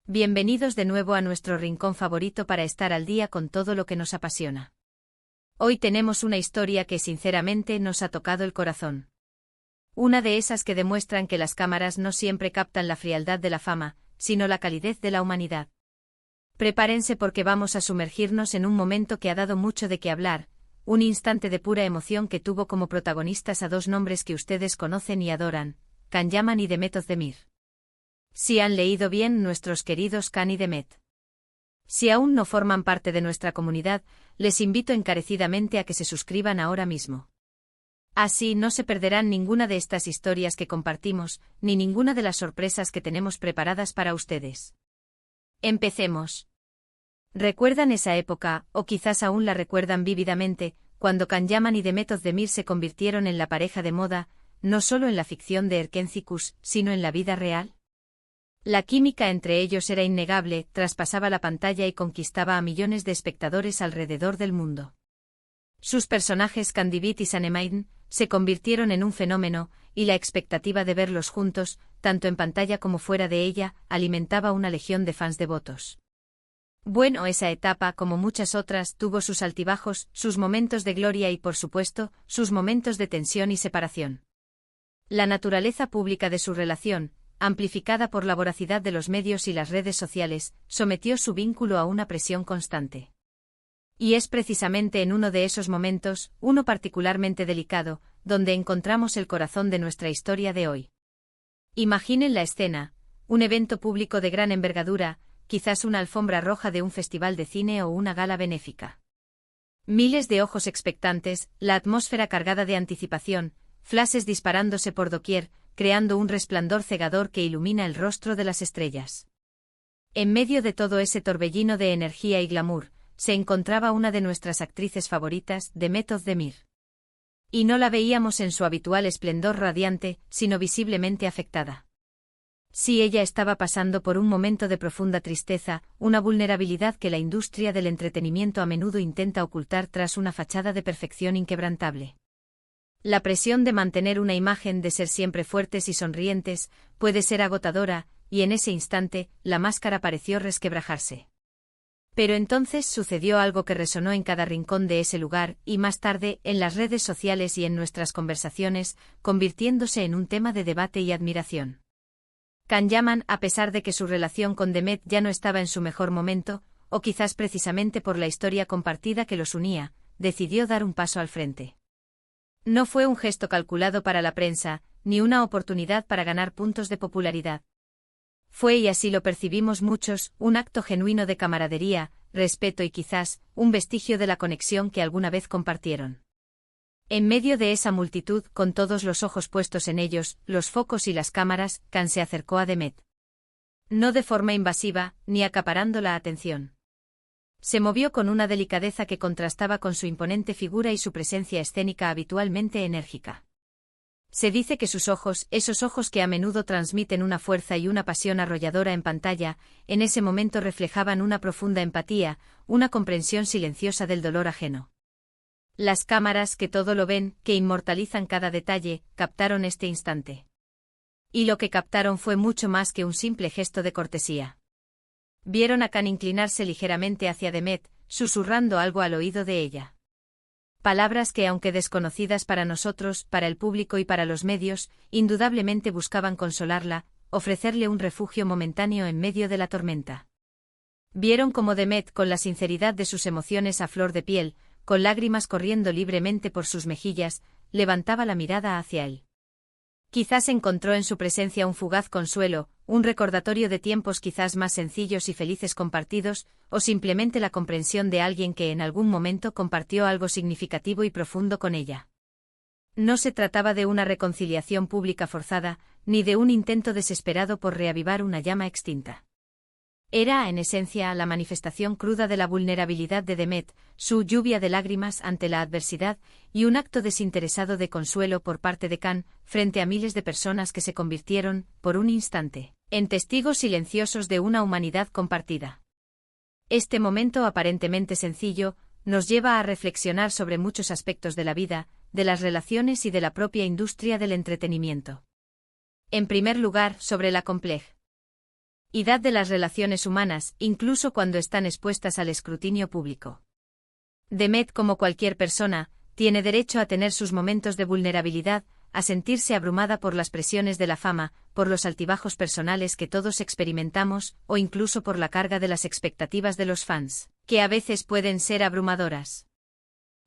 Bienvenidos de nuevo a nuestro rincón favorito para estar al día con todo lo que nos apasiona. Hoy tenemos una historia que sinceramente nos ha tocado el corazón. Una de esas que demuestran que las cámaras no siempre captan la frialdad de la fama, sino la calidez de la humanidad. Prepárense porque vamos a sumergirnos en un momento que ha dado mucho de qué hablar, un instante de pura emoción que tuvo como protagonistas a dos nombres que ustedes conocen y adoran, Can Yaman y Demet Özdemir. Si han leído bien nuestros queridos Can y Demet. Si aún no forman parte de nuestra comunidad, les invito encarecidamente a que se suscriban ahora mismo. Así no se perderán ninguna de estas historias que compartimos, ni ninguna de las sorpresas que tenemos preparadas para ustedes. Empecemos. ¿Recuerdan esa época, o quizás aún la recuerdan vívidamente, cuando Can Yaman y Demet Özdemir se convirtieron en la pareja de moda, no solo en la ficción de Erkenci, sino en la vida real? La química entre ellos era innegable, traspasaba la pantalla y conquistaba a millones de espectadores alrededor del mundo. Sus personajes Candivit y Sanemaiden se convirtieron en un fenómeno, y la expectativa de verlos juntos, tanto en pantalla como fuera de ella, alimentaba una legión de fans devotos. Bueno, esa etapa, como muchas otras, tuvo sus altibajos, sus momentos de gloria y, por supuesto, sus momentos de tensión y separación. La naturaleza pública de su relación, amplificada por la voracidad de los medios y las redes sociales, sometió su vínculo a una presión constante. Y es precisamente en uno de esos momentos, uno particularmente delicado, donde encontramos el corazón de nuestra historia de hoy. Imaginen la escena, un evento público de gran envergadura, quizás una alfombra roja de un festival de cine o una gala benéfica. Miles de ojos expectantes, la atmósfera cargada de anticipación, flashes disparándose por doquier, creando un resplandor cegador que ilumina el rostro de las estrellas. En medio de todo ese torbellino de energía y glamour, se encontraba una de nuestras actrices favoritas, Demet Özdemir. Y no la veíamos en su habitual esplendor radiante, sino visiblemente afectada. Sí, ella estaba pasando por un momento de profunda tristeza, una vulnerabilidad que la industria del entretenimiento a menudo intenta ocultar tras una fachada de perfección inquebrantable. La presión de mantener una imagen de ser siempre fuertes y sonrientes puede ser agotadora, y en ese instante, la máscara pareció resquebrajarse. Pero entonces sucedió algo que resonó en cada rincón de ese lugar, y más tarde, en las redes sociales y en nuestras conversaciones, convirtiéndose en un tema de debate y admiración. Can Yaman, a pesar de que su relación con Demet ya no estaba en su mejor momento, o quizás precisamente por la historia compartida que los unía, decidió dar un paso al frente. No fue un gesto calculado para la prensa, ni una oportunidad para ganar puntos de popularidad. Fue, y así lo percibimos muchos, un acto genuino de camaradería, respeto y quizás, un vestigio de la conexión que alguna vez compartieron. En medio de esa multitud, con todos los ojos puestos en ellos, los focos y las cámaras, Can se acercó a Demet. No de forma invasiva, ni acaparando la atención. Se movió con una delicadeza que contrastaba con su imponente figura y su presencia escénica habitualmente enérgica. Se dice que sus ojos, esos ojos que a menudo transmiten una fuerza y una pasión arrolladora en pantalla, en ese momento reflejaban una profunda empatía, una comprensión silenciosa del dolor ajeno. Las cámaras que todo lo ven, que inmortalizan cada detalle, captaron este instante. Y lo que captaron fue mucho más que un simple gesto de cortesía. Vieron a Can inclinarse ligeramente hacia Demet, susurrando algo al oído de ella. Palabras que, aunque desconocidas para nosotros, para el público y para los medios, indudablemente buscaban consolarla, ofrecerle un refugio momentáneo en medio de la tormenta. Vieron cómo Demet, con la sinceridad de sus emociones a flor de piel, con lágrimas corriendo libremente por sus mejillas, levantaba la mirada hacia él. Quizás encontró en su presencia un fugaz consuelo, un recordatorio de tiempos quizás más sencillos y felices compartidos, o simplemente la comprensión de alguien que en algún momento compartió algo significativo y profundo con ella. No se trataba de una reconciliación pública forzada, ni de un intento desesperado por reavivar una llama extinta. Era, en esencia, la manifestación cruda de la vulnerabilidad de Demet, su lluvia de lágrimas ante la adversidad, y un acto desinteresado de consuelo por parte de Can, frente a miles de personas que se convirtieron, por un instante, en testigos silenciosos de una humanidad compartida. Este momento aparentemente sencillo, nos lleva a reflexionar sobre muchos aspectos de la vida, de las relaciones y de la propia industria del entretenimiento. En primer lugar, sobre la compleja de las relaciones humanas, incluso cuando están expuestas al escrutinio público. Demet, como cualquier persona, tiene derecho a tener sus momentos de vulnerabilidad, a sentirse abrumada por las presiones de la fama, por los altibajos personales que todos experimentamos, o incluso por la carga de las expectativas de los fans, que a veces pueden ser abrumadoras.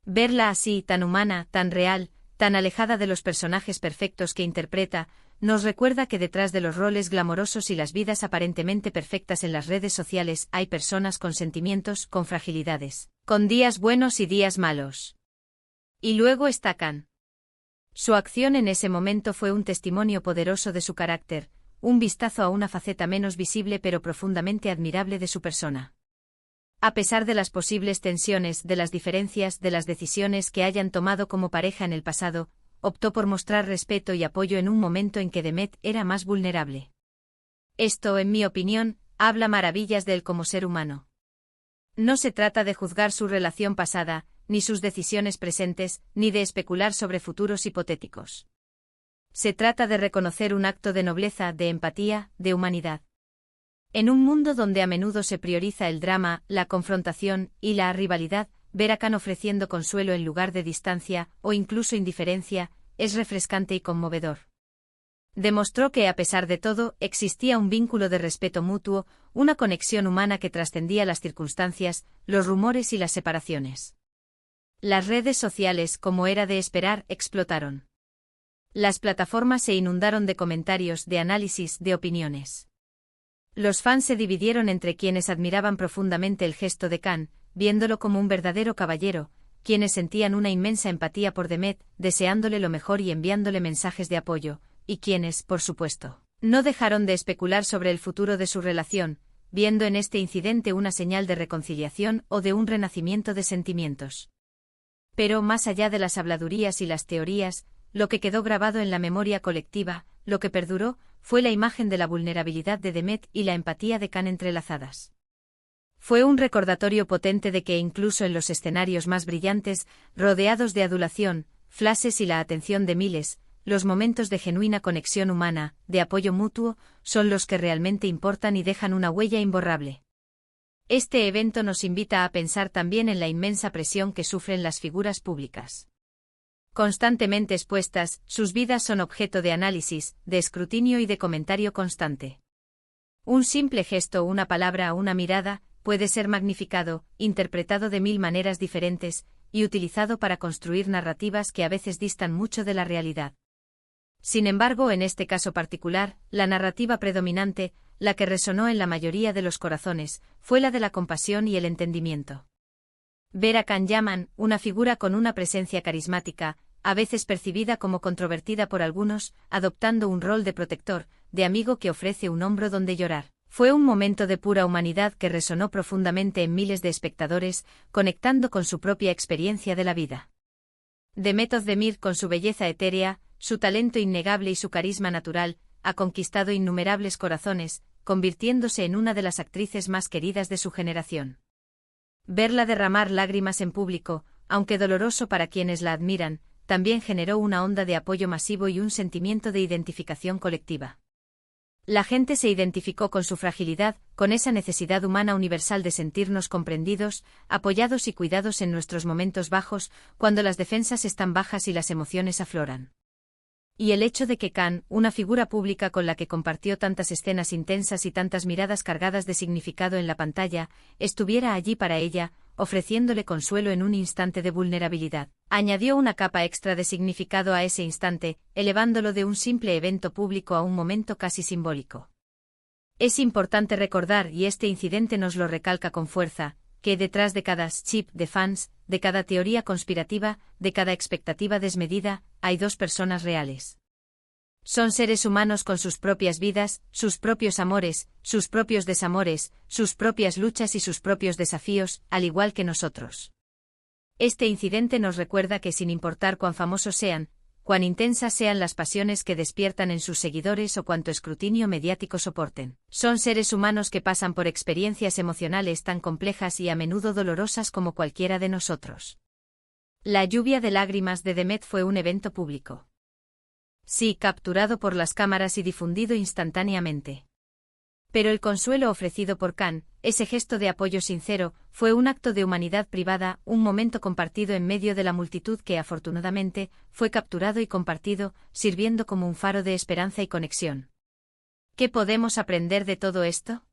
Verla así, tan humana, tan real, tan alejada de los personajes perfectos que interpreta, nos recuerda que detrás de los roles glamorosos y las vidas aparentemente perfectas en las redes sociales hay personas con sentimientos, con fragilidades, con días buenos y días malos. Y luego está Can. Su acción en ese momento fue un testimonio poderoso de su carácter, un vistazo a una faceta menos visible pero profundamente admirable de su persona. A pesar de las posibles tensiones, de las diferencias, de las decisiones que hayan tomado como pareja en el pasado, optó por mostrar respeto y apoyo en un momento en que Demet era más vulnerable. Esto, en mi opinión, habla maravillas de él como ser humano. No se trata de juzgar su relación pasada, ni sus decisiones presentes, ni de especular sobre futuros hipotéticos. Se trata de reconocer un acto de nobleza, de empatía, de humanidad. En un mundo donde a menudo se prioriza el drama, la confrontación y la rivalidad, ver a Can ofreciendo consuelo en lugar de distancia, o incluso indiferencia, es refrescante y conmovedor. Demostró que a pesar de todo, existía un vínculo de respeto mutuo, una conexión humana que trascendía las circunstancias, los rumores y las separaciones. Las redes sociales, como era de esperar, explotaron. Las plataformas se inundaron de comentarios, de análisis, de opiniones. Los fans se dividieron entre quienes admiraban profundamente el gesto de Can, viéndolo como un verdadero caballero, quienes sentían una inmensa empatía por Demet, deseándole lo mejor y enviándole mensajes de apoyo, y quienes, por supuesto, no dejaron de especular sobre el futuro de su relación, viendo en este incidente una señal de reconciliación o de un renacimiento de sentimientos. Pero más allá de las habladurías y las teorías, lo que quedó grabado en la memoria colectiva, lo que perduró, fue la imagen de la vulnerabilidad de Demet y la empatía de Can entrelazadas. Fue un recordatorio potente de que incluso en los escenarios más brillantes, rodeados de adulación, flashes y la atención de miles, los momentos de genuina conexión humana, de apoyo mutuo, son los que realmente importan y dejan una huella imborrable. Este evento nos invita a pensar también en la inmensa presión que sufren las figuras públicas. Constantemente expuestas, sus vidas son objeto de análisis, de escrutinio y de comentario constante. Un simple gesto, una palabra o una mirada, puede ser magnificado, interpretado de mil maneras diferentes, y utilizado para construir narrativas que a veces distan mucho de la realidad. Sin embargo, en este caso particular, la narrativa predominante, la que resonó en la mayoría de los corazones, fue la de la compasión y el entendimiento. Ver a Can Yaman, una figura con una presencia carismática, a veces percibida como controvertida por algunos, adoptando un rol de protector, de amigo que ofrece un hombro donde llorar, fue un momento de pura humanidad que resonó profundamente en miles de espectadores, conectando con su propia experiencia de la vida. Demet Özdemir, con su belleza etérea, su talento innegable y su carisma natural, ha conquistado innumerables corazones, convirtiéndose en una de las actrices más queridas de su generación. Verla derramar lágrimas en público, aunque doloroso para quienes la admiran, también generó una onda de apoyo masivo y un sentimiento de identificación colectiva. La gente se identificó con su fragilidad, con esa necesidad humana universal de sentirnos comprendidos, apoyados y cuidados en nuestros momentos bajos, cuando las defensas están bajas y las emociones afloran. Y el hecho de que Can, una figura pública con la que compartió tantas escenas intensas y tantas miradas cargadas de significado en la pantalla, estuviera allí para ella, ofreciéndole consuelo en un instante de vulnerabilidad, añadió una capa extra de significado a ese instante, elevándolo de un simple evento público a un momento casi simbólico. Es importante recordar, y este incidente nos lo recalca con fuerza, que detrás de cada chip de fans, de cada teoría conspirativa, de cada expectativa desmedida, hay dos personas reales. Son seres humanos con sus propias vidas, sus propios amores, sus propios desamores, sus propias luchas y sus propios desafíos, al igual que nosotros. Este incidente nos recuerda que sin importar cuán famosos sean, cuán intensas sean las pasiones que despiertan en sus seguidores o cuánto escrutinio mediático soporten, son seres humanos que pasan por experiencias emocionales tan complejas y a menudo dolorosas como cualquiera de nosotros. La lluvia de lágrimas de Demet fue un evento público. Sí, capturado por las cámaras y difundido instantáneamente. Pero el consuelo ofrecido por Khan, ese gesto de apoyo sincero, fue un acto de humanidad privada, un momento compartido en medio de la multitud que afortunadamente fue capturado y compartido, sirviendo como un faro de esperanza y conexión. ¿Qué podemos aprender de todo esto?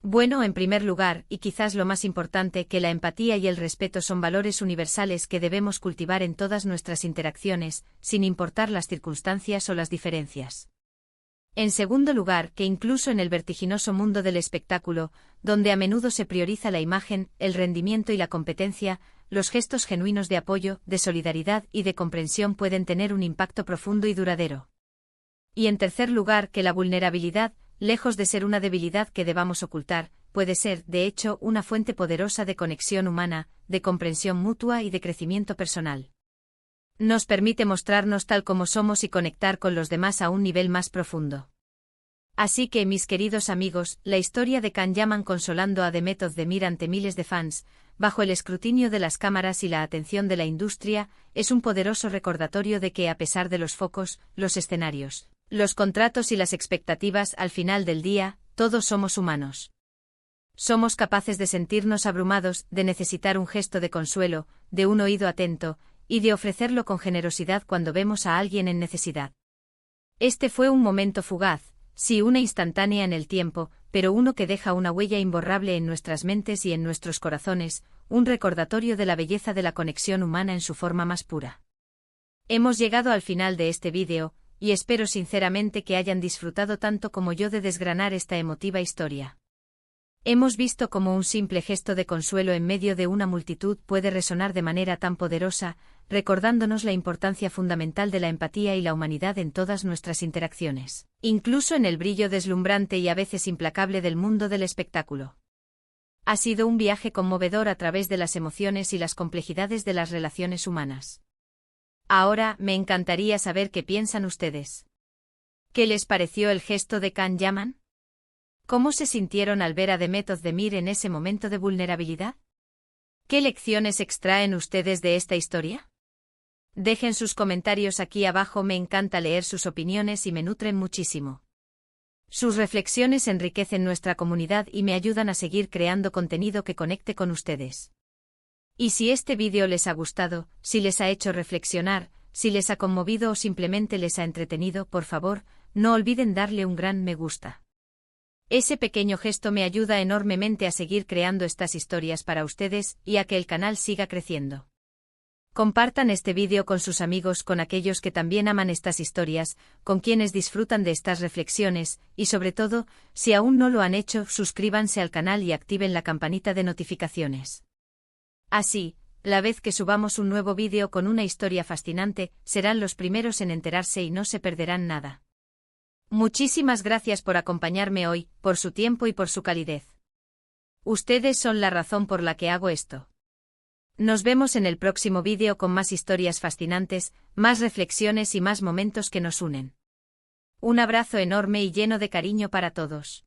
Bueno, en primer lugar, y quizás lo más importante, que la empatía y el respeto son valores universales que debemos cultivar en todas nuestras interacciones, sin importar las circunstancias o las diferencias. En segundo lugar, que incluso en el vertiginoso mundo del espectáculo, donde a menudo se prioriza la imagen, el rendimiento y la competencia, los gestos genuinos de apoyo, de solidaridad y de comprensión pueden tener un impacto profundo y duradero. Y en tercer lugar, que la vulnerabilidad, lejos de ser una debilidad que debamos ocultar, puede ser, de hecho, una fuente poderosa de conexión humana, de comprensión mutua y de crecimiento personal. Nos permite mostrarnos tal como somos y conectar con los demás a un nivel más profundo. Así que, mis queridos amigos, la historia de Khan Yaman consolando a The Method of Demir ante miles de fans, bajo el escrutinio de las cámaras y la atención de la industria, es un poderoso recordatorio de que a pesar de los focos, los escenarios, los contratos y las expectativas, al final del día, todos somos humanos. Somos capaces de sentirnos abrumados, de necesitar un gesto de consuelo, de un oído atento, y de ofrecerlo con generosidad cuando vemos a alguien en necesidad. Este fue un momento fugaz, sí, una instantánea en el tiempo, pero uno que deja una huella imborrable en nuestras mentes y en nuestros corazones, un recordatorio de la belleza de la conexión humana en su forma más pura. Hemos llegado al final de este vídeo, y espero sinceramente que hayan disfrutado tanto como yo de desgranar esta emotiva historia. Hemos visto cómo un simple gesto de consuelo en medio de una multitud puede resonar de manera tan poderosa, recordándonos la importancia fundamental de la empatía y la humanidad en todas nuestras interacciones, incluso en el brillo deslumbrante y a veces implacable del mundo del espectáculo. Ha sido un viaje conmovedor a través de las emociones y las complejidades de las relaciones humanas. Ahora, me encantaría saber qué piensan ustedes. ¿Qué les pareció el gesto de Khan Yaman? ¿Cómo se sintieron al ver a The Method of Demir en ese momento de vulnerabilidad? ¿Qué lecciones extraen ustedes de esta historia? Dejen sus comentarios aquí abajo, me encanta leer sus opiniones y me nutren muchísimo. Sus reflexiones enriquecen nuestra comunidad y me ayudan a seguir creando contenido que conecte con ustedes. Y si este vídeo les ha gustado, si les ha hecho reflexionar, si les ha conmovido o simplemente les ha entretenido, por favor, no olviden darle un gran me gusta. Ese pequeño gesto me ayuda enormemente a seguir creando estas historias para ustedes y a que el canal siga creciendo. Compartan este vídeo con sus amigos, con aquellos que también aman estas historias, con quienes disfrutan de estas reflexiones, y sobre todo, si aún no lo han hecho, suscríbanse al canal y activen la campanita de notificaciones. Así, la vez que subamos un nuevo vídeo con una historia fascinante, serán los primeros en enterarse y no se perderán nada. Muchísimas gracias por acompañarme hoy, por su tiempo y por su calidez. Ustedes son la razón por la que hago esto. Nos vemos en el próximo vídeo con más historias fascinantes, más reflexiones y más momentos que nos unen. Un abrazo enorme y lleno de cariño para todos.